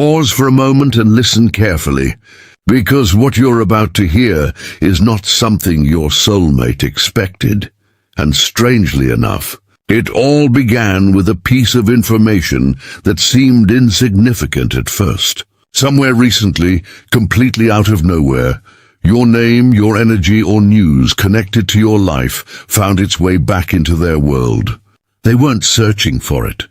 Pause for a moment and listen carefully, because what you're about to hear is not something your soulmate expected. And strangely enough, it all began with a piece of information that seemed insignificant at first. Somewhere recently, completely out of nowhere, your name, your energy, or news connected to your life found its way back into their world. They weren't searching for it.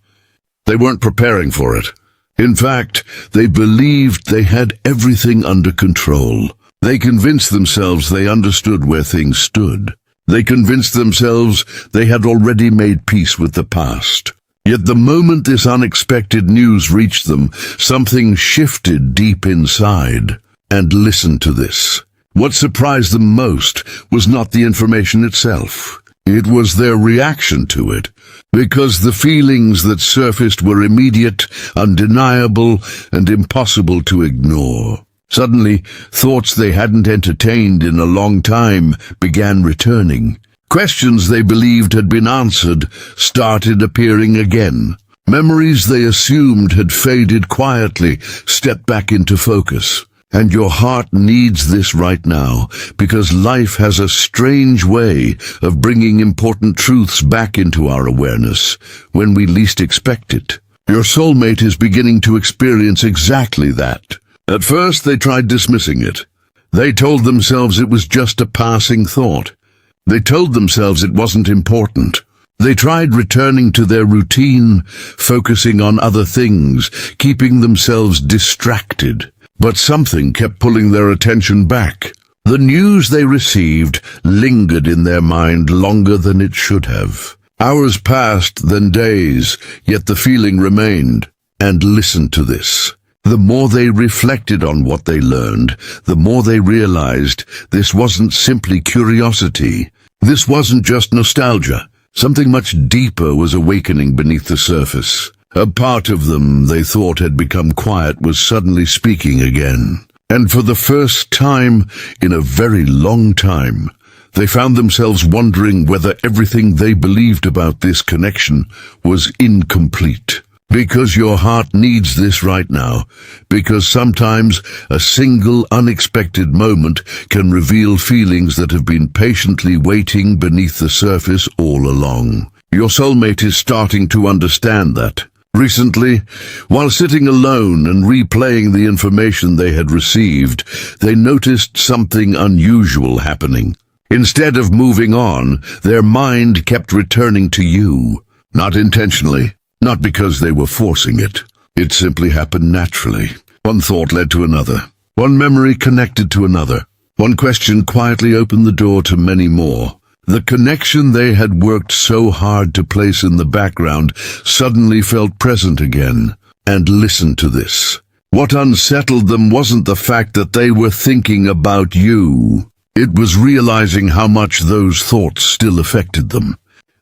They weren't preparing for it. In fact, they believed they had everything under control. They convinced themselves they understood where things stood. They convinced themselves they had already made peace with the past. Yet the moment this unexpected news reached them, something shifted deep inside. And listen to this. What surprised them most was not the information itself. It was their reaction to it, because the feelings that surfaced were immediate, undeniable, and impossible to ignore. Suddenly, thoughts they hadn't entertained in a long time began returning. Questions they believed had been answered started appearing again. Memories they assumed had faded quietly stepped back into focus. And your heart needs this right now, because life has a strange way of bringing important truths back into our awareness when we least expect it. Your soulmate is beginning to experience exactly that. At first, they tried dismissing it. They told themselves it was just a passing thought. They told themselves it wasn't important. They tried returning to their routine, focusing on other things, keeping themselves distracted. But something kept pulling their attention back. The news they received lingered in their mind longer than it should have. Hours passed, then days, yet the feeling remained. And listen to this. The more they reflected on what they learned, the more they realized this wasn't simply curiosity. This wasn't just nostalgia. Something much deeper was awakening beneath the surface. A part of them they thought had become quiet was suddenly speaking again. And for the first time in a very long time, they found themselves wondering whether everything they believed about this connection was incomplete. Because your heart needs this right now, because sometimes a single unexpected moment can reveal feelings that have been patiently waiting beneath the surface all along. Your soulmate is starting to understand that. Recently, while sitting alone and replaying the information they had received, they noticed something unusual happening. Instead of moving on, their mind kept returning to you. Not intentionally, not because they were forcing it. It simply happened naturally. One thought led to another. One memory connected to another. One question quietly opened the door to many more. The connection they had worked so hard to place in the background suddenly felt present again. And listen to this. What unsettled them wasn't the fact that they were thinking about you. It was realizing how much those thoughts still affected them.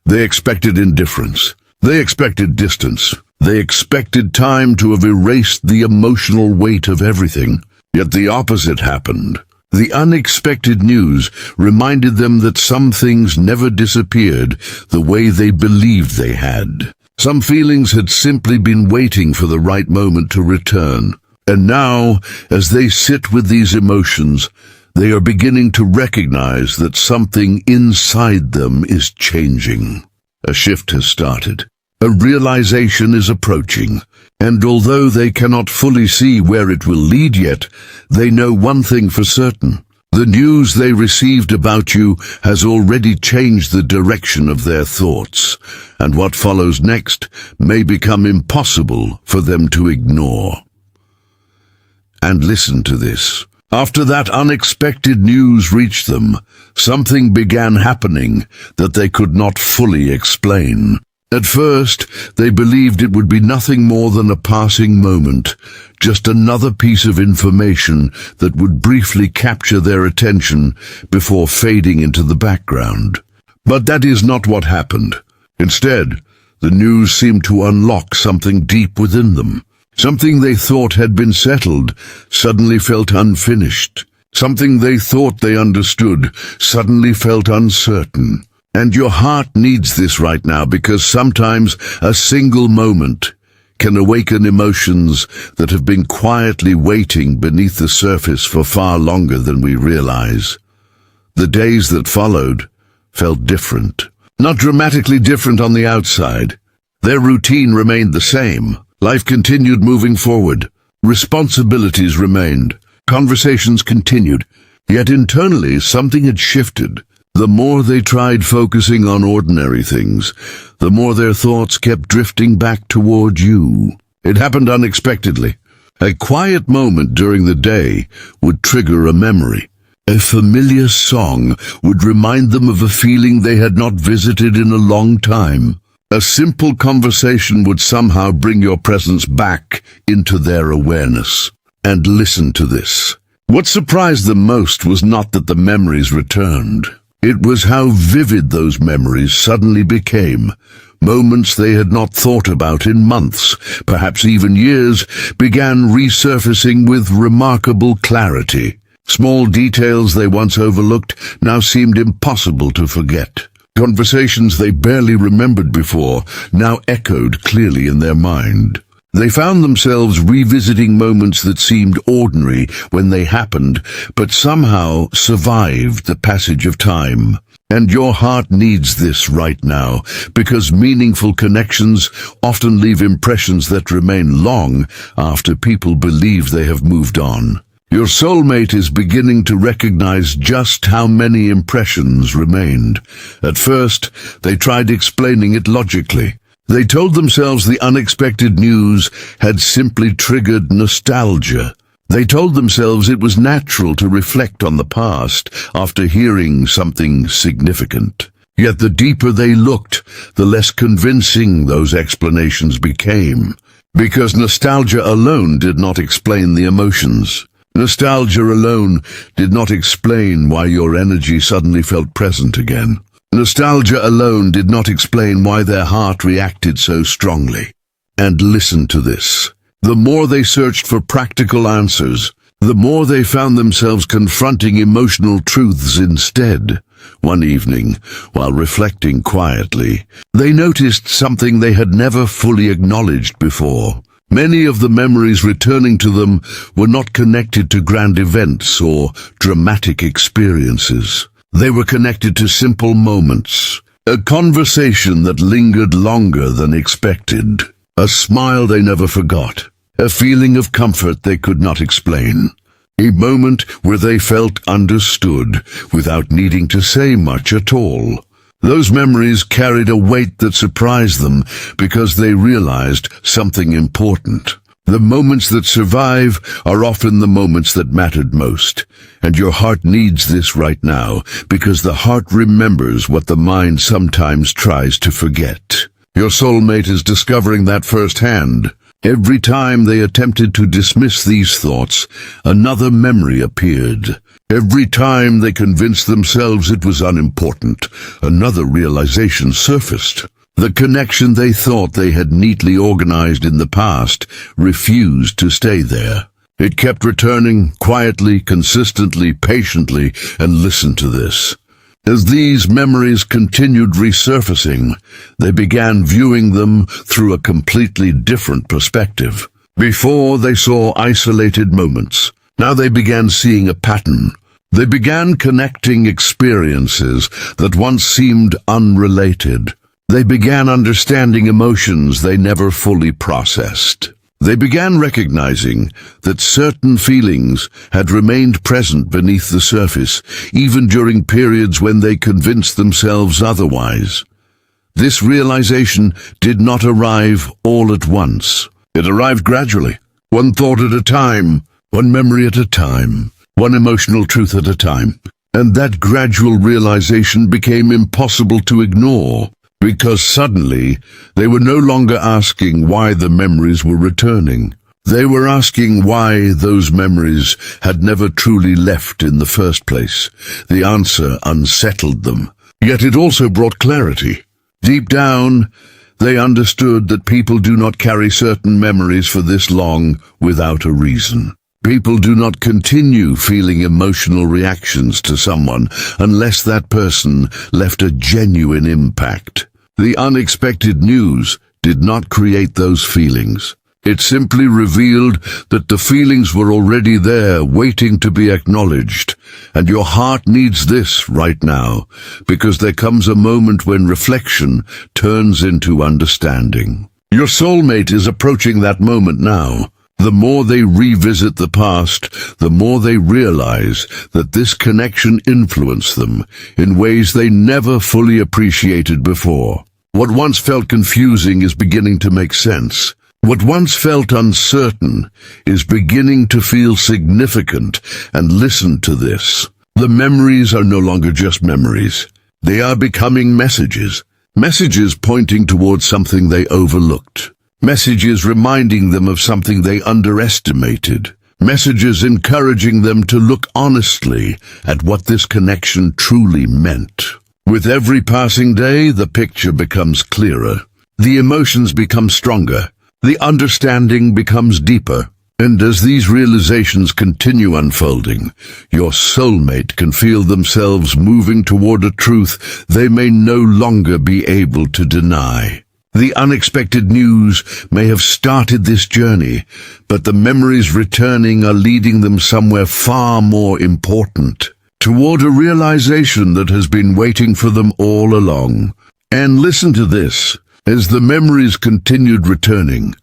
They expected indifference. They expected distance. They expected time to have erased the emotional weight of everything. Yet the opposite happened. The unexpected news reminded them that some things never disappeared the way they believed they had. Some feelings had simply been waiting for the right moment to return. And now, as they sit with these emotions, they are beginning to recognize that something inside them is changing. A shift has started. A realization is approaching. And although they cannot fully see where it will lead yet, they know one thing for certain. The news they received about you has already changed the direction of their thoughts, and what follows next may become impossible for them to ignore. And listen to this. After that unexpected news reached them, something began happening that they could not fully explain. At first, they believed it would be nothing more than a passing moment, just another piece of information that would briefly capture their attention before fading into the background. But that is not what happened. Instead, the news seemed to unlock something deep within them. Something they thought had been settled suddenly felt unfinished. Something they thought they understood suddenly felt uncertain. And your heart needs this right now, because sometimes a single moment can awaken emotions that have been quietly waiting beneath the surface for far longer than we realize. The days that followed felt different. Not dramatically different on the outside. Their routine remained the same. Life continued moving forward. Responsibilities remained. Conversations continued. Yet internally, something had shifted. The more they tried focusing on ordinary things, the more their thoughts kept drifting back toward you. It happened unexpectedly. A quiet moment during the day would trigger a memory. A familiar song would remind them of a feeling they had not visited in a long time. A simple conversation would somehow bring your presence back into their awareness. And listen to this. What surprised them most was not that the memories returned. It was how vivid those memories suddenly became. Moments they had not thought about in months, perhaps even years, began resurfacing with remarkable clarity. Small details they once overlooked now seemed impossible to forget. Conversations they barely remembered before now echoed clearly in their mind. They found themselves revisiting moments that seemed ordinary when they happened, but somehow survived the passage of time. And your heart needs this right now, because meaningful connections often leave impressions that remain long after people believe they have moved on. Your soulmate is beginning to recognize just how many impressions remained. At first, they tried explaining it logically. They told themselves the unexpected news had simply triggered nostalgia. They told themselves it was natural to reflect on the past after hearing something significant. Yet the deeper they looked, the less convincing those explanations became. Because nostalgia alone did not explain the emotions. Nostalgia alone did not explain why your energy suddenly felt present again. Nostalgia alone did not explain why their heart reacted so strongly. And listen to this. The more they searched for practical answers, the more they found themselves confronting emotional truths instead. One evening, while reflecting quietly, they noticed something they had never fully acknowledged before. Many of the memories returning to them were not connected to grand events or dramatic experiences. They were connected to simple moments. A conversation that lingered longer than expected. A smile they never forgot. A feeling of comfort they could not explain. A moment where they felt understood without needing to say much at all. Those memories carried a weight that surprised them because they realized something important. The moments that survive are often the moments that mattered most. And your heart needs this right now, because the heart remembers what the mind sometimes tries to forget. Your soulmate is discovering that firsthand. Every time they attempted to dismiss these thoughts, another memory appeared. Every time they convinced themselves it was unimportant, another realization surfaced. The connection they thought they had neatly organized in the past refused to stay there. It kept returning quietly, consistently, patiently, and listen to this. As these memories continued resurfacing, they began viewing them through a completely different perspective. Before, they saw isolated moments. Now they began seeing a pattern. They began connecting experiences that once seemed unrelated. They began understanding emotions they never fully processed. They began recognizing that certain feelings had remained present beneath the surface, even during periods when they convinced themselves otherwise. This realization did not arrive all at once. It arrived gradually, one thought at a time, one memory at a time, one emotional truth at a time. And that gradual realization became impossible to ignore. Because suddenly, they were no longer asking why the memories were returning. They were asking why those memories had never truly left in the first place. The answer unsettled them. Yet it also brought clarity. Deep down, they understood that people do not carry certain memories for this long without a reason. People do not continue feeling emotional reactions to someone unless that person left a genuine impact. The unexpected news did not create those feelings. It simply revealed that the feelings were already there, waiting to be acknowledged. And your heart needs this right now, because there comes a moment when reflection turns into understanding. Your soulmate is approaching that moment now. The more they revisit the past, the more they realize that this connection influenced them in ways they never fully appreciated before. What once felt confusing is beginning to make sense. What once felt uncertain is beginning to feel significant. And listen to this. The memories are no longer just memories. They are becoming messages. Messages pointing towards something they overlooked. Messages reminding them of something they underestimated. Messages encouraging them to look honestly at what this connection truly meant. With every passing day, the picture becomes clearer. The emotions become stronger. The understanding becomes deeper. And as these realizations continue unfolding, your soulmate can feel themselves moving toward a truth they may no longer be able to deny. The unexpected news may have started this journey, but the memories returning are leading them somewhere far more important, toward a realization that has been waiting for them all along. And listen to this. As the memories continued returning,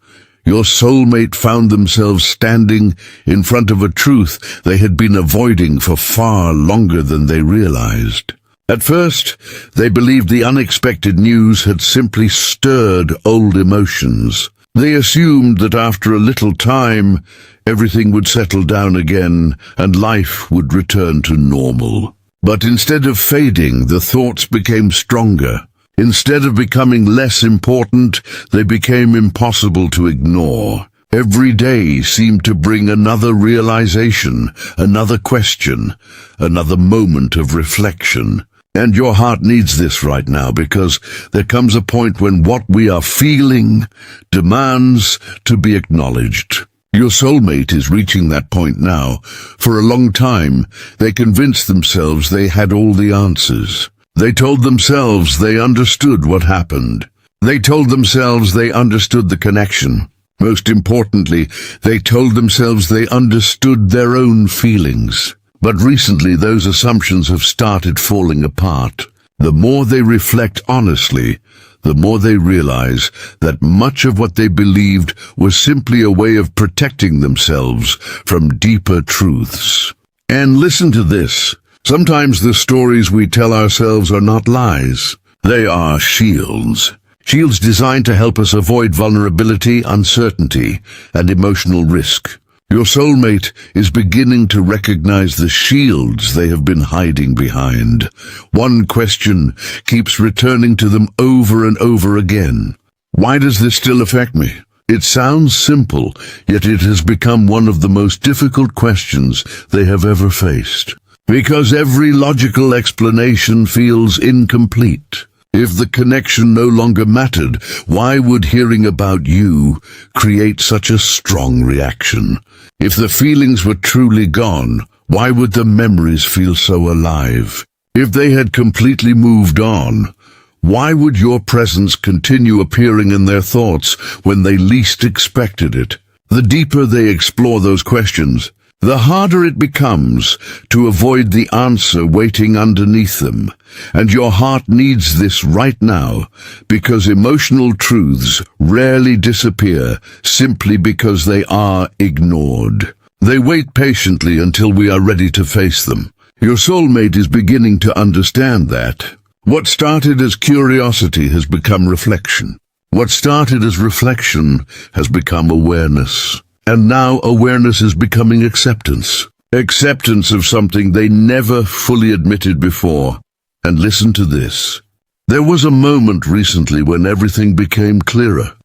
your soulmate found themselves standing in front of a truth they had been avoiding for far longer than they realized. At first, they believed the unexpected news had simply stirred old emotions. They assumed that after a little time, everything would settle down again and life would return to normal. But instead of fading, the thoughts became stronger. Instead of becoming less important, they became impossible to ignore. Every day seemed to bring another realization, another question, another moment of reflection. And your heart needs this right now, because there comes a point when what we are feeling demands to be acknowledged. Your soulmate is reaching that point now. For a long time, they convinced themselves they had all the answers. They told themselves they understood what happened. They told themselves they understood the connection. Most importantly, they told themselves they understood their own feelings. But recently, those assumptions have started falling apart. The more they reflect honestly, the more they realize that much of what they believed was simply a way of protecting themselves from deeper truths. And listen to this. Sometimes the stories we tell ourselves are not lies. They are shields. Shields designed to help us avoid vulnerability, uncertainty, and emotional risk. Your soulmate is beginning to recognize the shields they have been hiding behind. One question keeps returning to them over and over again. Why does this still affect me? It sounds simple, yet it has become one of the most difficult questions they have ever faced. Because every logical explanation feels incomplete. If the connection no longer mattered, why would hearing about you create such a strong reaction? If the feelings were truly gone, why would the memories feel so alive? If they had completely moved on, why would your presence continue appearing in their thoughts when they least expected it? The deeper they explore those questions, the harder it becomes to avoid the answer waiting underneath them. And your heart needs this right now, because emotional truths rarely disappear simply because they are ignored. They wait patiently until we are ready to face them. Your soulmate is beginning to understand that. What started as curiosity has become reflection. What started as reflection has become awareness. And now awareness is becoming acceptance. Acceptance of something they never fully admitted before. And listen to this. There was a moment recently when everything became clearer.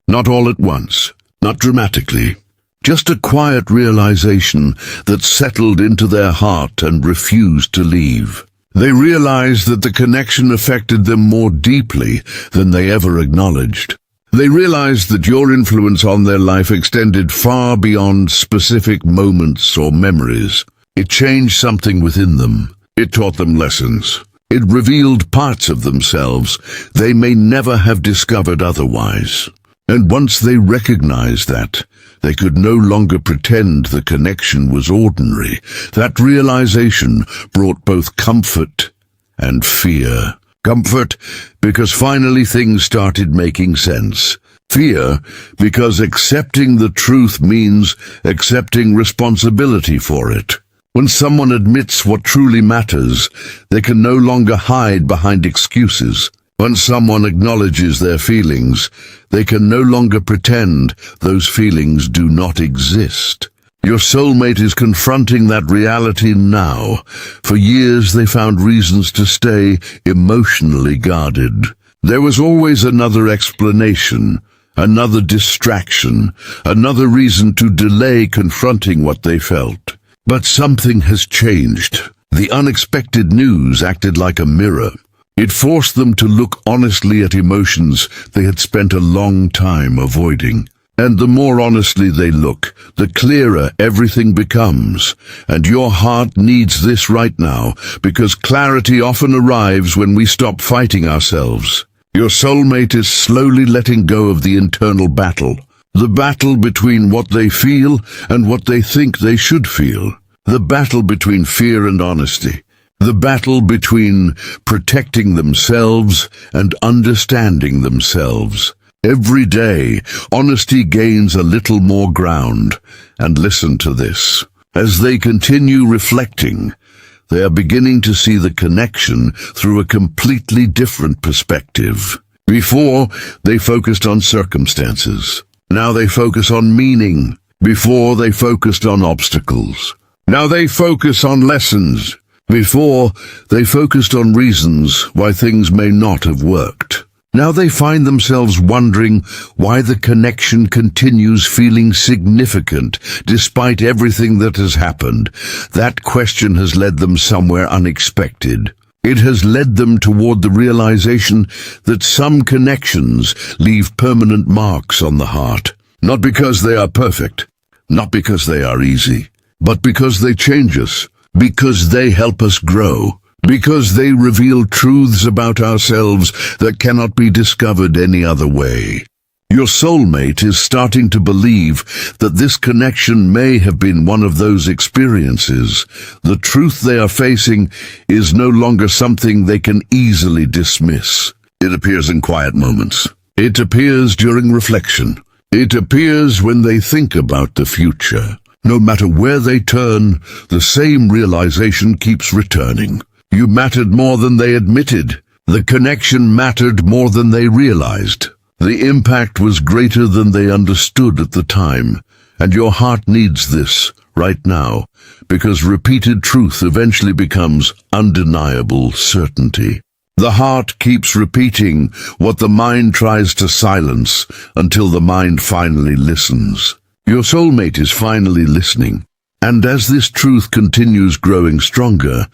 Not all at once, not dramatically. Just a quiet realization that settled into their heart and refused to leave. They realized that the connection affected them more deeply than they ever acknowledged. They realized that your influence on their life extended far beyond specific moments or memories. It changed something within them. It taught them lessons. It revealed parts of themselves they may never have discovered otherwise. And once they recognized that, they could no longer pretend the connection was ordinary. That realization brought both comfort and fear. Comfort, because finally things started making sense. Fear, because accepting the truth means accepting responsibility for it. When someone admits what truly matters, they can no longer hide behind excuses. When someone acknowledges their feelings, they can no longer pretend those feelings do not exist. Your soulmate is confronting that reality now. For years they found reasons to stay emotionally guarded. There was always another explanation, another distraction, another reason to delay confronting what they felt. But something has changed. The unexpected news acted like a mirror. It forced them to look honestly at emotions they had spent a long time avoiding. And the more honestly they look, the clearer everything becomes. And your heart needs this right now, because clarity often arrives when we stop fighting ourselves. Your soulmate is slowly letting go of the internal battle. The battle between what they feel and what they think they should feel. The battle between fear and honesty. The battle between protecting themselves and understanding themselves. Every day, honesty gains a little more ground. And listen to this. As they continue reflecting, they are beginning to see the connection through a completely different perspective. Before, they focused on circumstances. Now they focus on meaning. Before, they focused on obstacles. Now they focus on lessons. Before, they focused on reasons why things may not have worked. Now they find themselves wondering why the connection continues feeling significant despite everything that has happened. That question has led them somewhere unexpected. It has led them toward the realization that some connections leave permanent marks on the heart. Not because they are perfect, not because they are easy, but because they change us. Because they help us grow. Because they reveal truths about ourselves that cannot be discovered any other way. Your soulmate is starting to believe that this connection may have been one of those experiences. The truth they are facing is no longer something they can easily dismiss. It appears in quiet moments. It appears during reflection. It appears when they think about the future. No matter where they turn, the same realization keeps returning. You mattered more than they admitted. The connection mattered more than they realized. The impact was greater than they understood at the time. And your heart needs this right now, because repeated truth eventually becomes undeniable certainty. The heart keeps repeating what the mind tries to silence until the mind finally listens. Your soulmate is finally listening, and as this truth continues growing stronger,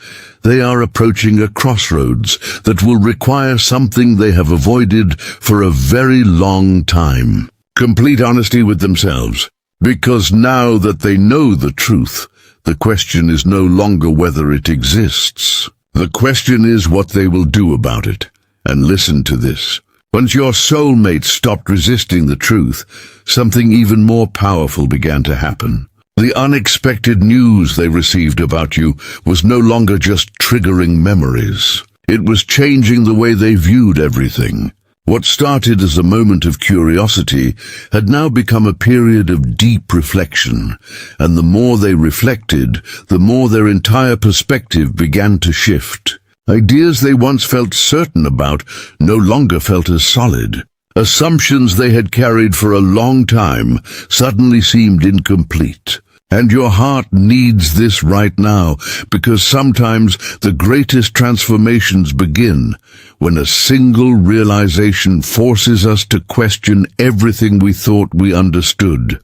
they are approaching a crossroads that will require something they have avoided for a very long time. Complete honesty with themselves, because now that they know the truth, the question is no longer whether it exists. The question is what they will do about it. And listen to this. Once your soulmate stopped resisting the truth, something even more powerful began to happen. The unexpected news they received about you was no longer just triggering memories. It was changing the way they viewed everything. What started as a moment of curiosity had now become a period of deep reflection, and the more they reflected, the more their entire perspective began to shift. Ideas they once felt certain about no longer felt as solid. Assumptions they had carried for a long time suddenly seemed incomplete. And your heart needs this right now, because sometimes the greatest transformations begin when a single realization forces us to question everything we thought we understood.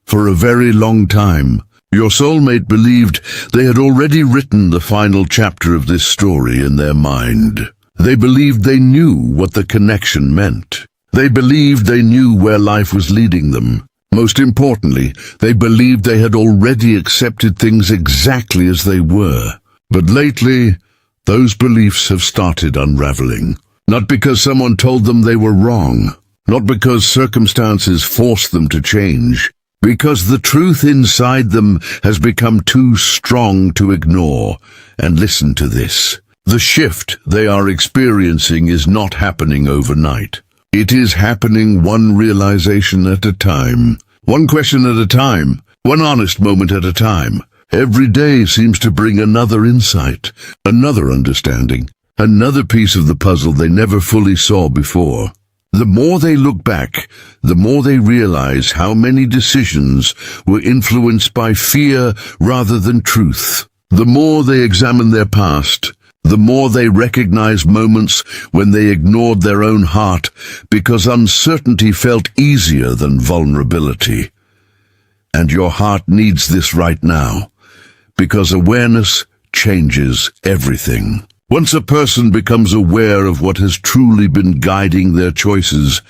For a very long time, your soulmate believed they had already written the final chapter of this story in their mind. They believed they knew what the connection meant. They believed they knew where life was leading them. Most importantly, they believed they had already accepted things exactly as they were. But lately, those beliefs have started unraveling. Not because someone told them they were wrong, not because circumstances forced them to change, because the truth inside them has become too strong to ignore. And listen to this. The shift they are experiencing is not happening overnight. It is happening one realization at a time, one question at a time, one honest moment at a time. Every day seems to bring another insight, another understanding, another piece of the puzzle they never fully saw before. The more they look back, the more they realize how many decisions were influenced by fear rather than truth. The more they examine their past, the more they recognize moments when they ignored their own heart because uncertainty felt easier than vulnerability. And your heart needs this right now, because awareness changes everything. Once a person becomes aware of what has truly been guiding their choices,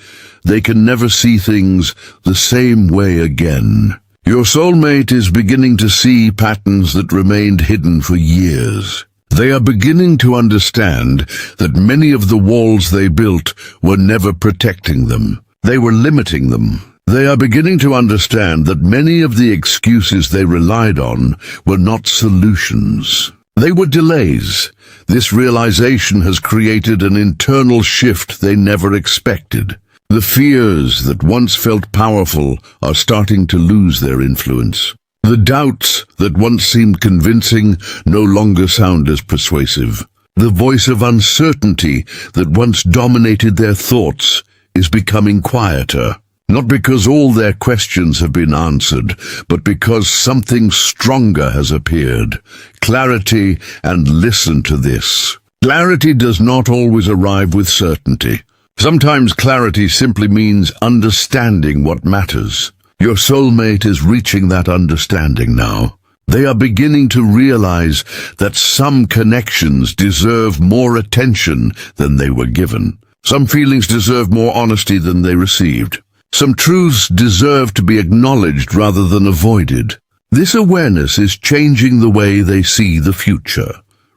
they can never see things the same way again. Your soulmate is beginning to see patterns that remained hidden for years. They are beginning to understand that many of the walls they built were never protecting them. They were limiting them. They are beginning to understand that many of the excuses they relied on were not solutions. They were delays. This realization has created an internal shift they never expected. The fears that once felt powerful are starting to lose their influence. The doubts that once seemed convincing no longer sound as persuasive. The voice of uncertainty that once dominated their thoughts is becoming quieter. Not because all their questions have been answered, but because something stronger has appeared. Clarity, and listen to this. Clarity does not always arrive with certainty. Sometimes clarity simply means understanding what matters. Your soulmate is reaching that understanding now. They are beginning to realize that some connections deserve more attention than they were given. Some feelings deserve more honesty than they received. Some truths deserve to be acknowledged rather than avoided. This awareness is changing the way they see the future.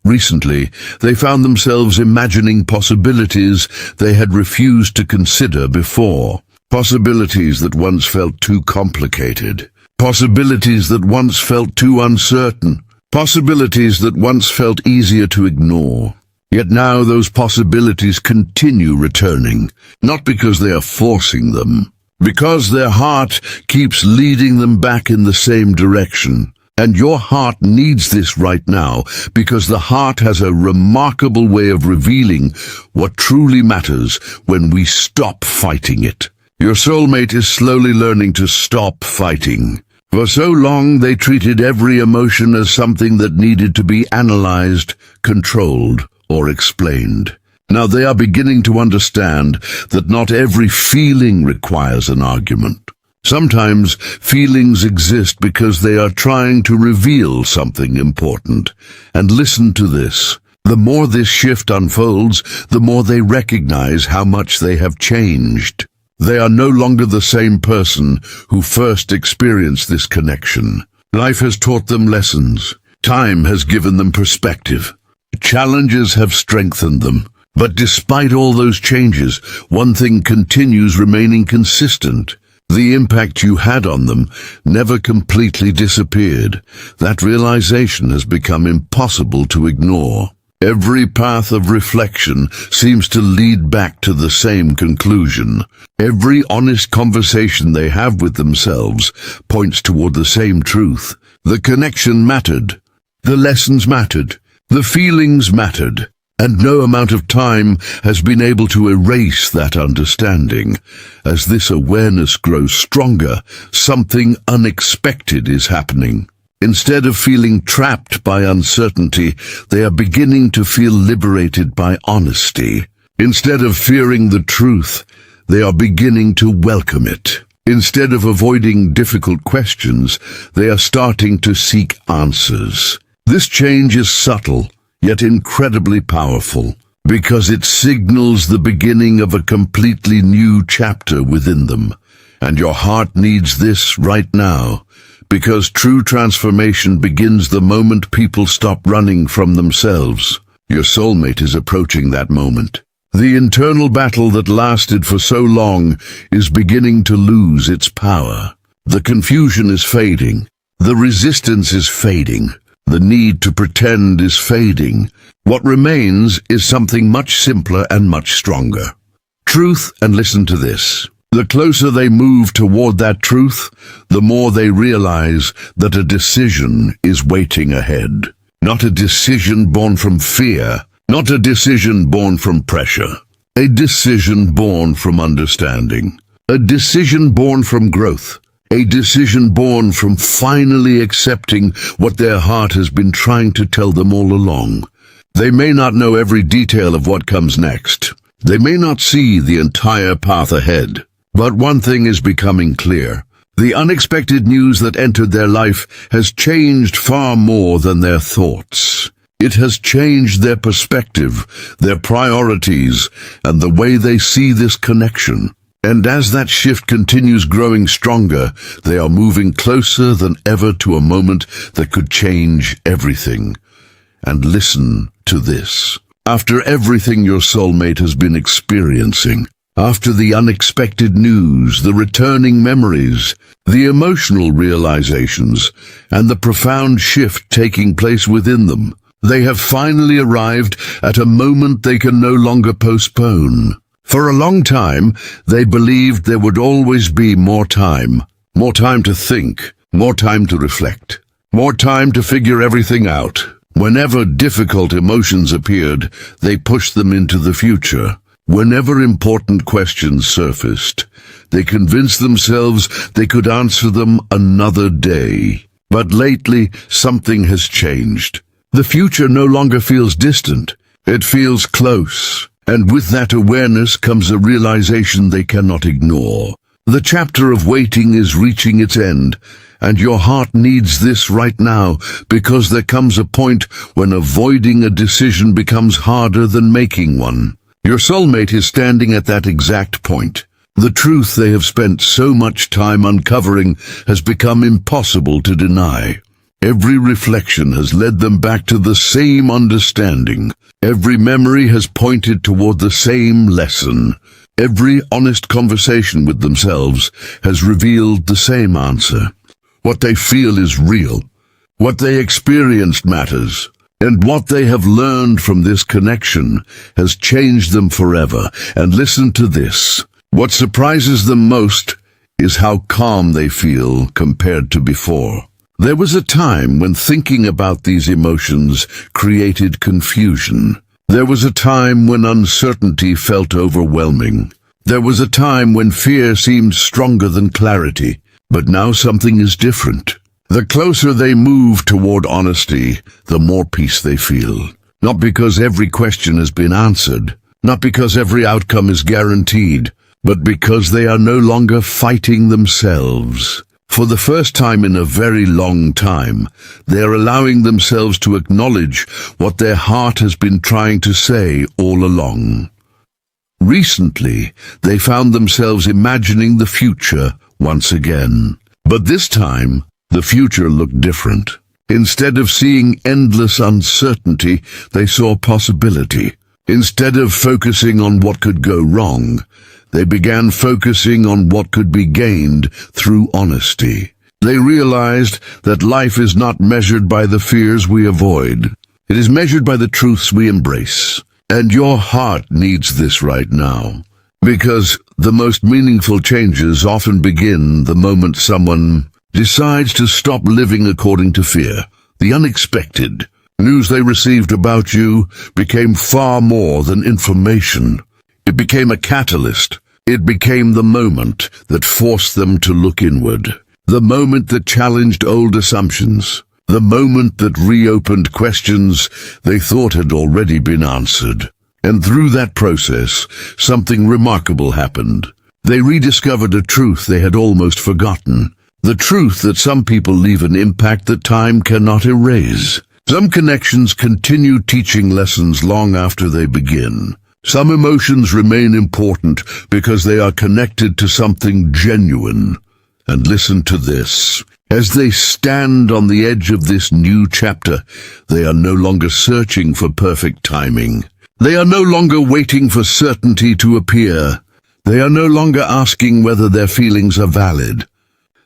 Recently, they found themselves imagining possibilities they had refused to consider before. Possibilities that once felt too complicated. Possibilities that once felt too uncertain. Possibilities that once felt easier to ignore. Yet now those possibilities continue returning, not because they are forcing them, because their heart keeps leading them back in the same direction. And your heart needs this right now, because the heart has a remarkable way of revealing what truly matters when we stop fighting it. Your soulmate is slowly learning to stop fighting. For so long they treated every emotion as something that needed to be analyzed, controlled, or explained. Now they are beginning to understand that not every feeling requires an argument. Sometimes feelings exist because they are trying to reveal something important. And listen to this. The more this shift unfolds, the more they recognize how much they have changed. They are no longer the same person who first experienced this connection. Life has taught them lessons. Time has given them perspective. Challenges have strengthened them. But despite all those changes, one thing continues remaining consistent. The impact you had on them never completely disappeared. That realization has become impossible to ignore. Every path of reflection seems to lead back to the same conclusion. Every honest conversation they have with themselves points toward the same truth. The connection mattered. The lessons mattered. The feelings mattered. And no amount of time has been able to erase that understanding. As this awareness grows stronger, something unexpected is happening. Instead of feeling trapped by uncertainty, they are beginning to feel liberated by honesty. Instead of fearing the truth, they are beginning to welcome it. Instead of avoiding difficult questions, they are starting to seek answers. This change is subtle, yet incredibly powerful, because it signals the beginning of a completely new chapter within them. And your heart needs this right now, because true transformation begins the moment people stop running from themselves. Your soulmate is approaching that moment. The internal battle that lasted for so long is beginning to lose its power. The confusion is fading. The resistance is fading. The need to pretend is fading. What remains is something much simpler and much stronger. Truth, and listen to this. The closer they move toward that truth, the more they realize that a decision is waiting ahead. Not a decision born from fear, not a decision born from pressure. A decision born from understanding. A decision born from growth. A decision born from finally accepting what their heart has been trying to tell them all along. They may not know every detail of what comes next. They may not see the entire path ahead. But one thing is becoming clear. The unexpected news that entered their life has changed far more than their thoughts. It has changed their perspective, their priorities, and the way they see this connection. And as that shift continues growing stronger, they are moving closer than ever to a moment that could change everything. And listen to this. After everything your soulmate has been experiencing, after the unexpected news, the returning memories, the emotional realizations, and the profound shift taking place within them, they have finally arrived at a moment they can no longer postpone. For a long time, they believed there would always be more time to think, more time to reflect, more time to figure everything out. Whenever difficult emotions appeared, they pushed them into the future. Whenever important questions surfaced, they convinced themselves they could answer them another day. But lately, something has changed. The future no longer feels distant. It feels close. And with that awareness comes a realization they cannot ignore. The chapter of waiting is reaching its end, and your heart needs this right now, because there comes a point when avoiding a decision becomes harder than making one. Your soulmate is standing at that exact point. The truth they have spent so much time uncovering has become impossible to deny. Every reflection has led them back to the same understanding. Every memory has pointed toward the same lesson. Every honest conversation with themselves has revealed the same answer. What they feel is real. What they experienced matters. And what they have learned from this connection has changed them forever. And listen to this. What surprises them most is how calm they feel compared to before. There was a time when thinking about these emotions created confusion. There was a time when uncertainty felt overwhelming. There was a time when fear seemed stronger than clarity. But now something is different. The closer they move toward honesty, the more peace they feel. Not because every question has been answered, not because every outcome is guaranteed, but because they are no longer fighting themselves. For the first time in a very long time, they are allowing themselves to acknowledge what their heart has been trying to say all along. Recently, they found themselves imagining the future once again. But this time, the future looked different. Instead of seeing endless uncertainty, they saw possibility. Instead of focusing on what could go wrong, they began focusing on what could be gained through honesty. They realized that life is not measured by the fears we avoid. It is measured by the truths we embrace. And your heart needs this right now. Because the most meaningful changes often begin the moment someone decides to stop living according to fear. The unexpected news they received about you became far more than information. It became a catalyst. It became the moment that forced them to look inward. The moment that challenged old assumptions. The moment that reopened questions they thought had already been answered. And through that process, something remarkable happened. They rediscovered a truth they had almost forgotten. The truth that some people leave an impact that time cannot erase. Some connections continue teaching lessons long after they begin. Some emotions remain important because they are connected to something genuine. And listen to this. As they stand on the edge of this new chapter, they are no longer searching for perfect timing. They are no longer waiting for certainty to appear. They are no longer asking whether their feelings are valid.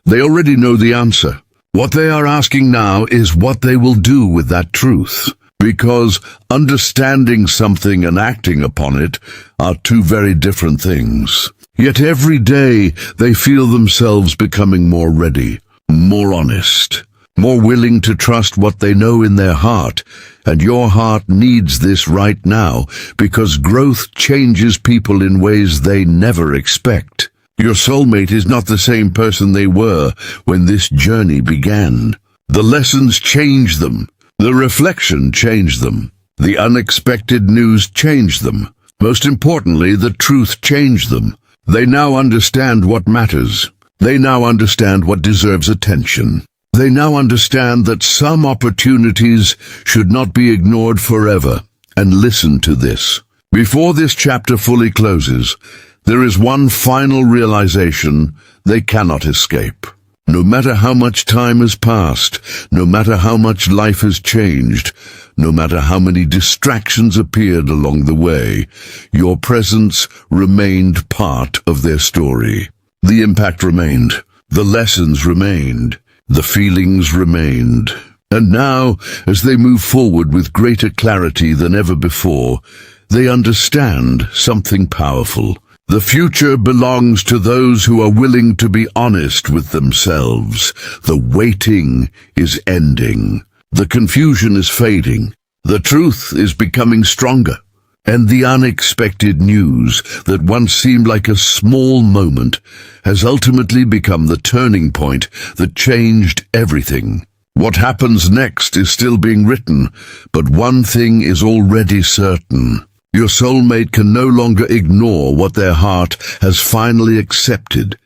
They already know the answer. What they are asking now is what they will do with that truth. Because understanding something and acting upon it are two very different things. Yet every day they feel themselves becoming more ready, more honest, more willing to trust what they know in their heart. And your heart needs this right now, because growth changes people in ways they never expect. Your soulmate is not the same person they were when this journey began. The lessons changed them. The reflection changed them. The unexpected news changed them. Most importantly, the truth changed them. They now understand what matters. They now understand what deserves attention. They now understand that some opportunities should not be ignored forever. And listen to this. Before this chapter fully closes, there is one final realization they cannot escape. No matter how much time has passed, no matter how much life has changed, no matter how many distractions appeared along the way, your presence remained part of their story. The impact remained. The lessons remained. The feelings remained. And now, as they move forward with greater clarity than ever before, they understand something powerful. The future belongs to those who are willing to be honest with themselves. The waiting is ending. The confusion is fading. The truth is becoming stronger. And the unexpected news that once seemed like a small moment has ultimately become the turning point that changed everything. What happens next is still being written, but one thing is already certain. Your soulmate can no longer ignore what their heart has finally accepted,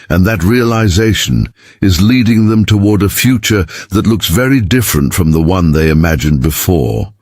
and that realization is leading them toward a future that looks very different from the one they imagined before.